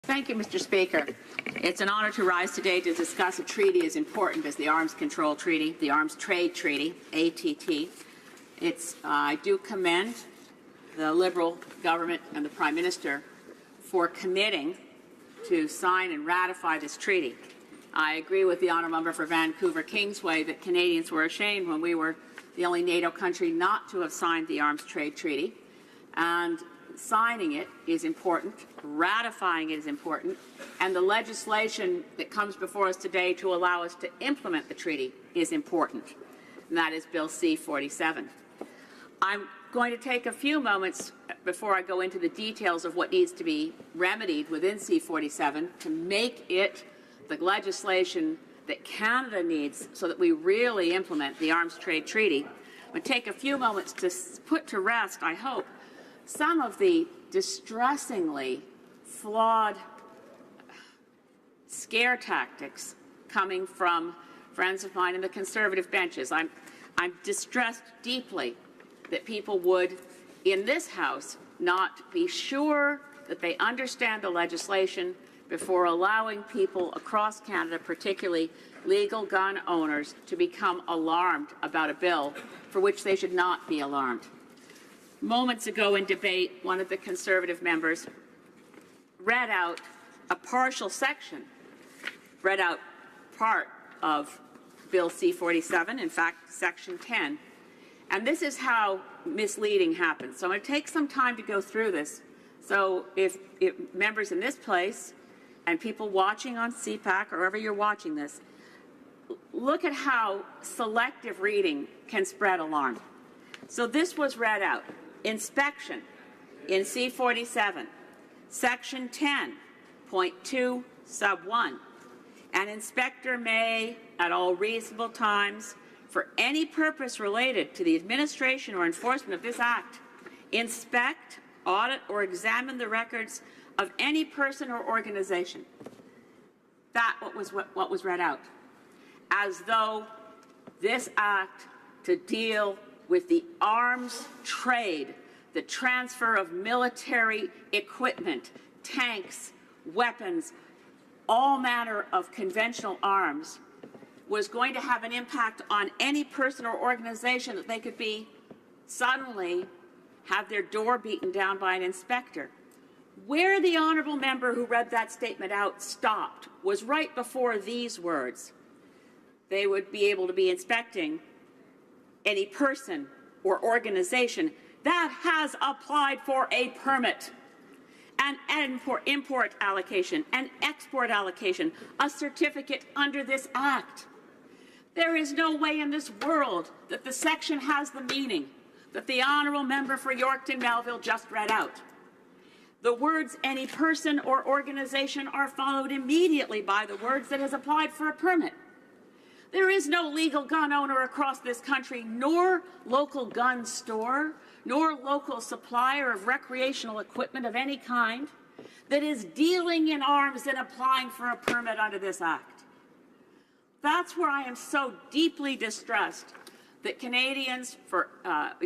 Thank you, Mr. Speaker. It's an honor to rise today to discuss a treaty as important as the Arms Control Treaty, the Arms Trade Treaty, ATT. I do commend the Liberal government and the Prime Minister for committing to sign and ratify this treaty. I agree with the honourable member for Vancouver Kingsway that Canadians were ashamed when we were the only NATO country not to have signed the Arms Trade Treaty, and signing it is important, ratifying it is important, and the legislation that comes before us today to allow us to implement the treaty is important, and that is Bill C-47. I'm going to take a few moments before I go into the details of what needs to be remedied within C-47 to make it the legislation that Canada needs so that we really implement the Arms Trade Treaty. I'm going to take a few moments to put to rest, I hope, some of the distressingly flawed scare tactics coming from friends of mine in the Conservative benches. I'm distressed deeply that people would, in this House, not be sure that they understand the legislation before allowing people across Canada, particularly legal gun owners, to become alarmed about a bill for which they should not be alarmed. Moments ago in debate, one of the Conservative members read out a partial section, read out part of Bill C-47, in fact, Section 10. And this is how misleading happens. So I'm going to take some time to go through this. So if members in this place and people watching on CPAC or wherever you're watching this, look at how selective reading can spread alarm. So this was read out. Inspection in C-47, Section 10.2, sub 1. An inspector may, at all reasonable times, for any purpose related to the administration or enforcement of this Act, inspect, audit, or examine the records of any person or organization. That what was read out. As though this Act to deal with the arms trade, the transfer of military equipment, tanks, weapons, all manner of conventional arms, was going to have an impact on any person or organization that they could be suddenly have their door beaten down by an inspector. Where the honourable member who read that statement out stopped was right before these words. They would be able to be inspecting any person or organization that has applied for a permit, and for import allocation, an export allocation, a certificate under this Act. There is no way in this world that the section has the meaning that the honourable member for Yorkton Melville just read out. The words any person or organization are followed immediately by the words that has applied for a permit. There is no legal gun owner across this country, nor local gun store, nor local supplier of recreational equipment of any kind that is dealing in arms and applying for a permit under this Act. That's where I am so deeply distressed that Canadians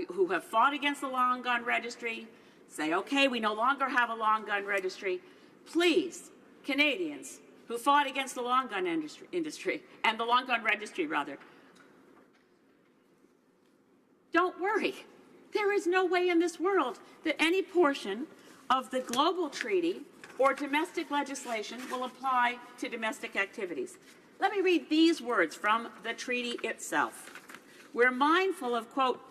who have fought against the long gun registry say, okay, we no longer have a long gun registry. Please, Canadians who fought against the long gun industry and the long gun registry, rather, don't worry. There is no way in this world that any portion of the global treaty or domestic legislation will apply to domestic activities. Let me read these words from the treaty itself. We're mindful of, quote,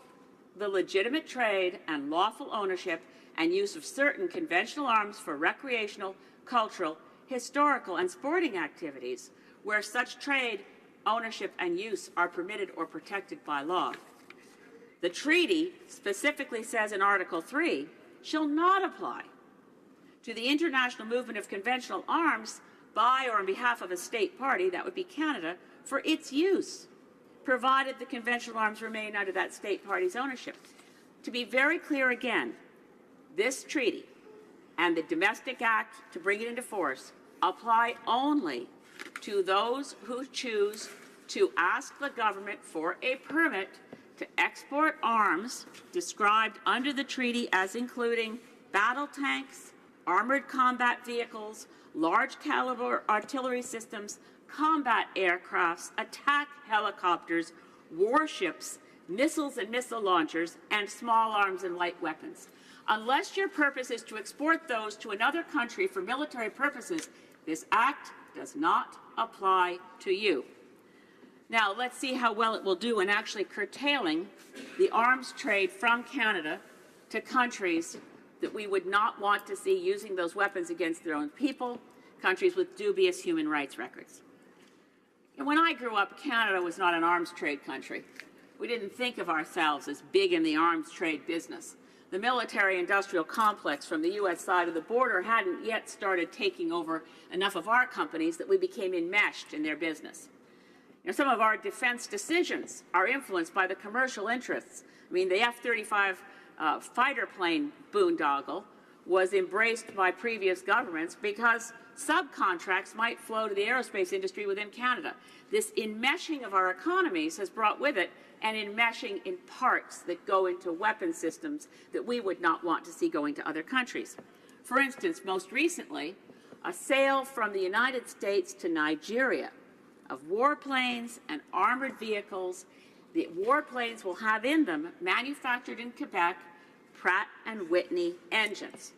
the legitimate trade and lawful ownership and use of certain conventional arms for recreational, cultural, historical, and sporting activities where such trade, ownership, and use are permitted or protected by law. The treaty specifically says in Article 3, shall not apply to the international movement of conventional arms by or on behalf of a state party, that would be Canada, for its use, provided the conventional arms remain under that state party's ownership. To be very clear again, this treaty and the Domestic Act to bring it into force apply only to those who choose to ask the government for a permit to export arms described under the treaty as including battle tanks, armored combat vehicles, large caliber artillery systems, combat aircrafts, attack helicopters, warships, missiles and missile launchers, and small arms and light weapons. Unless your purpose is to export those to another country for military purposes, this act does not apply to you. Now, let's see how well it will do in actually curtailing the arms trade from Canada to countries that we would not want to see using those weapons against their own people, countries with dubious human rights records. And when I grew up, Canada was not an arms trade country. We didn't think of ourselves as big in the arms trade business. The military-industrial complex from the U.S. side of the border hadn't yet started taking over enough of our companies that we became enmeshed in their business. Some of our defense decisions are influenced by the commercial interests. I mean, the F-35 fighter plane boondoggle was embraced by previous governments because subcontracts might flow to the aerospace industry within Canada. This enmeshing of our economies has brought with it an enmeshing in parts that go into weapon systems that we would not want to see going to other countries. For instance, most recently, a sale from the United States to Nigeria of warplanes and armored vehicles. The warplanes will have in them, manufactured in Quebec, Pratt & Whitney engines.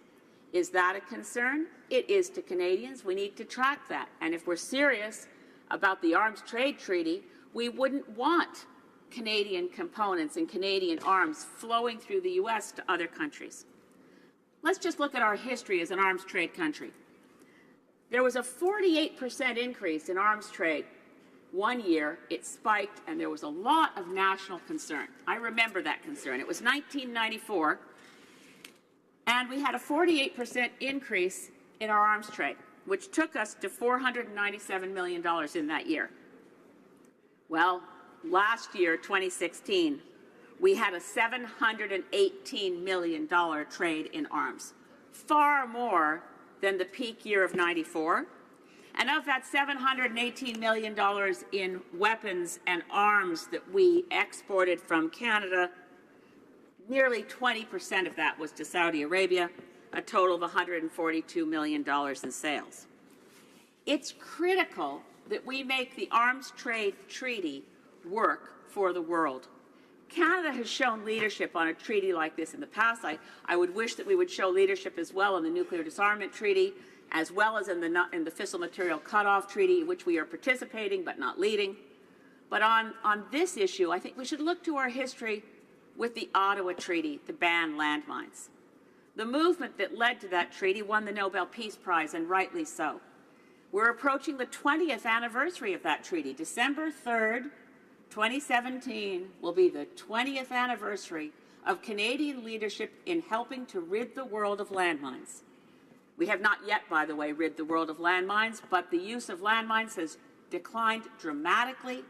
Is that a concern? It is to Canadians. We need to track that. And if we're serious about the arms trade treaty, we wouldn't want Canadian components and Canadian arms flowing through the U.S. to other countries. Let's just look at our history as an arms trade country. There was a 48% increase in arms trade. One year, it spiked, and there was a lot of national concern. I remember that concern. It was 1994, and we had a 48% increase in our arms trade, which took us to $497 million in that year. Well, last year, 2016, we had a $718 million trade in arms, far more than the peak year of 94. And of that $718 million in weapons and arms that we exported from Canada, nearly 20% of that was to Saudi Arabia, a total of $142 million in sales. It's critical that we make the arms trade treaty work for the world. Canada has shown leadership on a treaty like this in the past. I would wish that we would show leadership as well in the Nuclear Disarmament Treaty, as well as in the Fissile Material Cutoff Treaty, which we are participating but not leading. But on this issue, I think we should look to our history with the Ottawa Treaty to ban landmines. The movement that led to that treaty won the Nobel Peace Prize, and rightly so. We're approaching the 20th anniversary of that treaty. December 3rd, 2017 will be the 20th anniversary of Canadian leadership in helping to rid the world of landmines. We have not yet, by the way, rid the world of landmines, but the use of landmines has declined dramatically.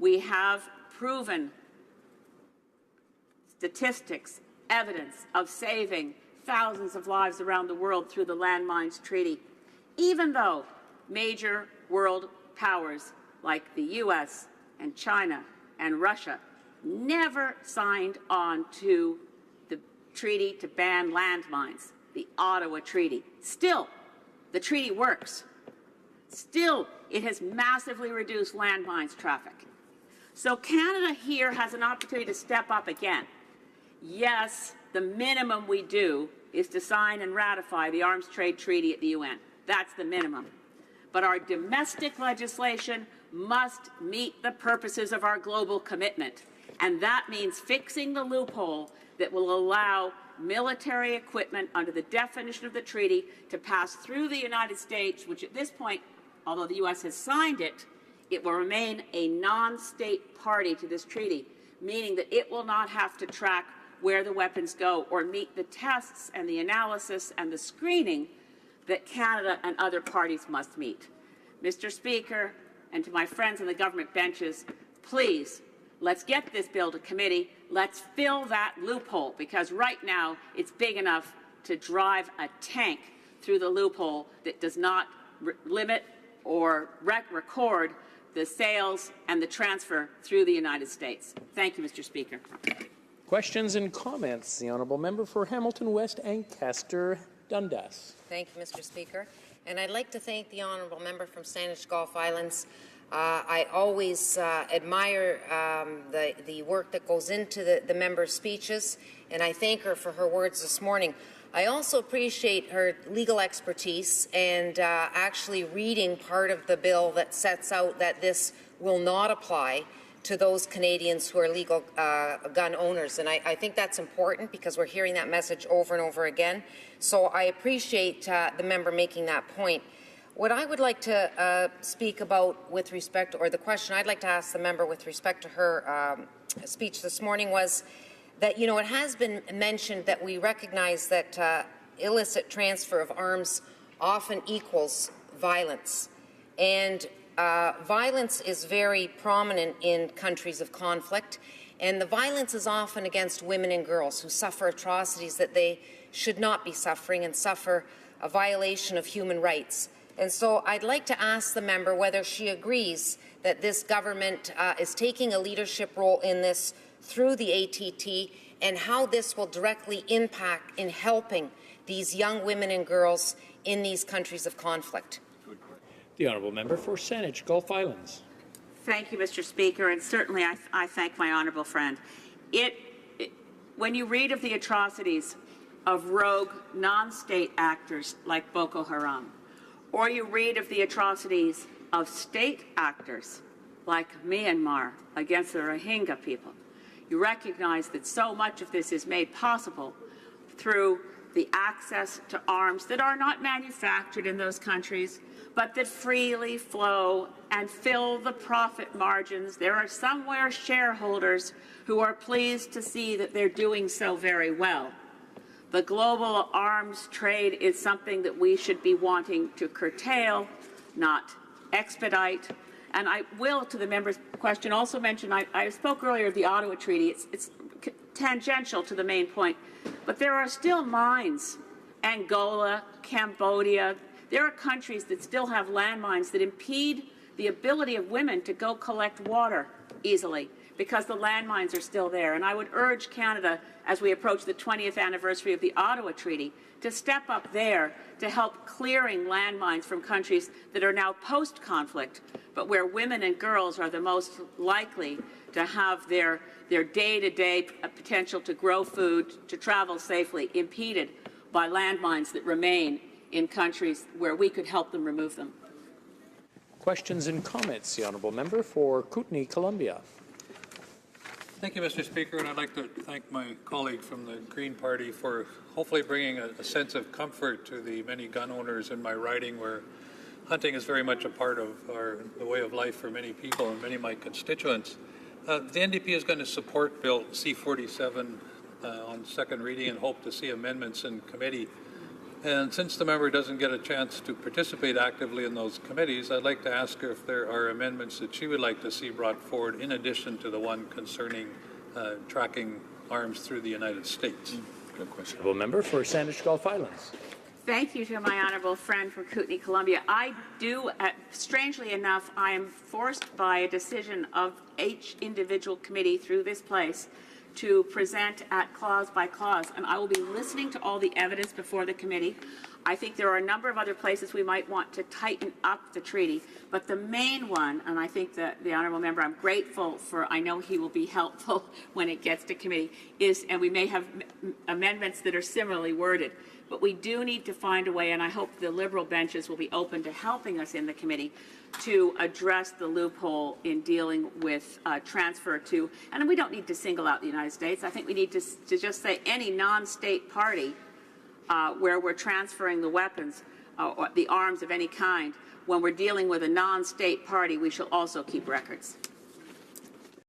We have proven statistics, evidence of saving thousands of lives around the world through the Landmines Treaty, even though major world powers like the U.S. and China and Russia never signed on to the treaty to ban landmines, the Ottawa Treaty. Still, the treaty works. Still, it has massively reduced landmines traffic. So Canada here has an opportunity to step up again. Yes, the minimum we do is to sign and ratify the Arms Trade Treaty at the UN. That's the minimum. But our domestic legislation must meet the purposes of our global commitment. And that means fixing the loophole that will allow military equipment under the definition of the treaty to pass through the United States, which at this point, although the U.S. has signed it, it will remain a non-state party to this treaty, meaning that it will not have to track where the weapons go or meet the tests and the analysis and the screening that Canada and other parties must meet. Mr. Speaker, and to my friends on the government benches, please, let's get this bill to committee. Let's fill that loophole, because right now it's big enough to drive a tank through the loophole that does not limit or record the sales and the transfer through the United States. Thank you, Mr. Speaker. Questions and comments. The honourable member for Hamilton West Ancaster Dundas. Thank you, Mr. Speaker. And I'd like to thank the honourable member from Saanich Gulf Islands. I always admire the work that goes into the member's speeches, and I thank her for her words this morning. I also appreciate her legal expertise and actually reading part of the bill that sets out that this will not apply to those Canadians who are legal gun owners. And I think that's important because we're hearing that message over and over again. So I appreciate the member making that point. What I would like to speak about with respect, or the question I'd like to ask the member with respect to her speech this morning was that, you know, it has been mentioned that we recognize that illicit transfer of arms often equals violence. And violence is very prominent in countries of conflict, and the violence is often against women and girls who suffer atrocities that they should not be suffering and suffer a violation of human rights. And so I'd like to ask the member whether she agrees that this government is taking a leadership role in this through the ATT, and how this will directly impact in helping these young women and girls in these countries of conflict. The honourable member for Saanich Gulf Islands. Thank you, Mr. Speaker, and certainly I thank my honourable friend. When you read of the atrocities of rogue non-state actors like Boko Haram, or you read of the atrocities of state actors like Myanmar against the Rohingya people, you recognize that so much of this is made possible through the access to arms that are not manufactured in those countries, but that freely flow and fill the profit margins. There are somewhere shareholders who are pleased to see that they're doing so very well. The global arms trade is something that we should be wanting to curtail, not expedite. And I will, to the member's question, also mention, I spoke earlier of the Ottawa Treaty. It's tangential to the main point. But there are still mines, Angola, Cambodia. There are countries that still have landmines that impede the ability of women to go collect water easily because the landmines are still there. And I would urge Canada, as we approach the 20th anniversary of the Ottawa Treaty, to step up there to help clearing landmines from countries that are now post-conflict, but where women and girls are the most likely to have their day-to-day potential to grow food, to travel safely, impeded by landmines that remain in countries where we could help them remove them. Questions and comments. The honourable member for Kootenay, Columbia. Thank you, Mr. Speaker, and I'd like to thank my colleague from the Green Party for hopefully bringing a sense of comfort to the many gun owners in my riding, where hunting is very much a part of the way of life for many people and many of my constituents. The NDP is going to support Bill C-47 on second reading and hope to see amendments in committee. And since the member doesn't get a chance to participate actively in those committees, I'd like to ask her if there are amendments that she would like to see brought forward in addition to the one concerning tracking arms through the United States. Good question. Honourable member for Saanich Gulf Islands. Thank you to my honourable friend from Kootenay, Columbia. I do, strangely enough, I am forced by a decision of each individual committee through this place to present at clause by clause, and I will be listening to all the evidence before the committee. I think there are a number of other places we might want to tighten up the treaty, but the main one, and I think that the honourable member, I'm grateful for, I know he will be helpful when it gets to committee, is, and we may have amendments that are similarly worded, but we do need to find a way, and I hope the Liberal benches will be open to helping us in the committee, to address the loophole in dealing with transfer to, and we don't need to single out the United States. I think we need to just say any non-state party where we're transferring the weapons or the arms of any kind. When we're dealing with a non-state party, we shall also keep records.